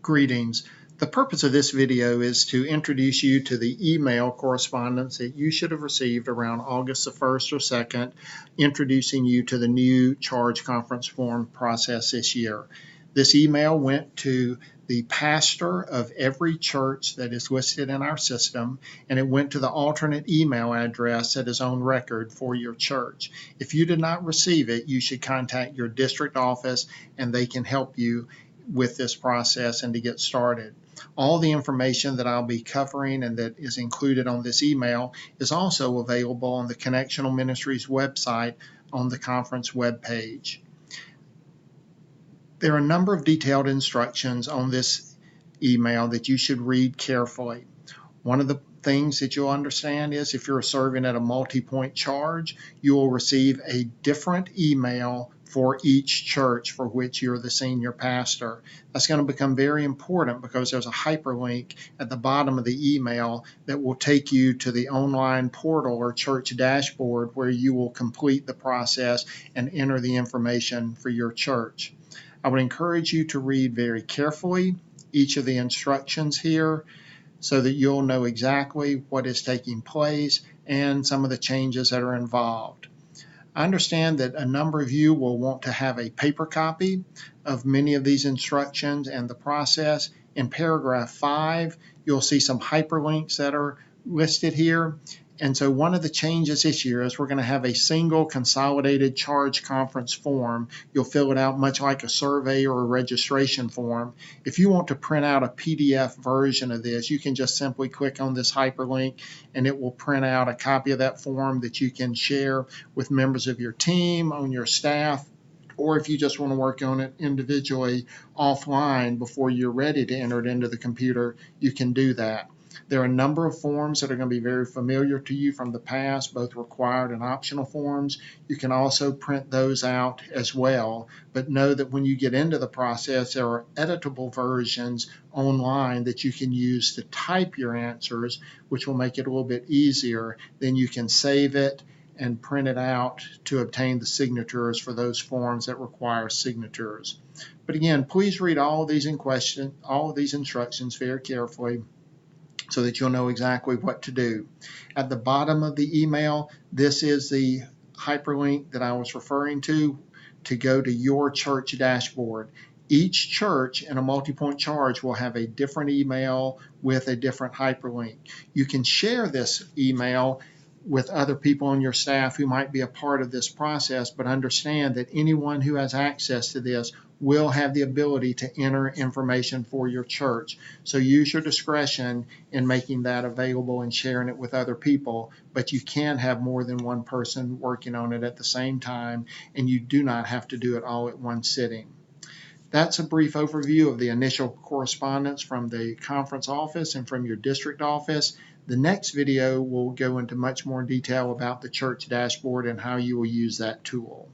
Greetings. The purpose of this video is to introduce you to the email correspondence that you should have received around August the 1st or 2nd, introducing you to the new charge conference form process this year. This email went to the pastor of every church that is listed in our system, and it went to the alternate email address that is on record for your church. If you did not receive it, you should contact your district office and they can help you with this process and to get started. All the information that I'll be covering and that is included on this email is also available on the Connectional Ministries website on the conference web page. There are a number of detailed instructions on this email that you should read carefully. One of the things that you'll understand is if you're serving at a multi-point charge, you will receive a different email for each church for which you're the senior pastor. That's going to become very important because there's a hyperlink at the bottom of the email that will take you to the online portal or church dashboard where you will complete the process and enter the information for your church. I would encourage you to read very carefully each of the instructions here so that you'll know exactly what is taking place and some of the changes that are involved. I understand that a number of you will want to have a paper copy of many of these instructions and the process. In paragraph 5, you'll see some hyperlinks that are listed here. And so one of the changes this year is we're going to have a single consolidated charge conference form. You'll fill it out much like a survey or a registration form. If you want to print out a PDF version of this, you can just simply click on this hyperlink and it will print out a copy of that form that you can share with members of your team, on your staff, or if you just want to work on it individually offline before you're ready to enter it into the computer, you can do that. There are a number of forms that are going to be very familiar to you from the past, both required and optional forms. You can also print those out as well, but know that when you get into the process, there are editable versions online that you can use to type your answers, which will make it a little bit easier. Then you can save it and print it out to obtain the signatures for those forms that require signatures. But again, please read all of these instructions very carefully, so that you'll know exactly what to do. At the bottom of the email, this is the hyperlink that I was referring to go to your church dashboard. Each church in a multi-point charge will have a different email with a different hyperlink. You can share this email with other people on your staff who might be a part of this process, but understand that anyone who has access to this will have the ability to enter information for your church. So use your discretion in making that available and sharing it with other people, but you can have more than one person working on it at the same time, and you do not have to do it all at one sitting. That's a brief overview of the initial correspondence from the conference office and from your district office. The next video will go into much more detail about the church dashboard and how you will use that tool.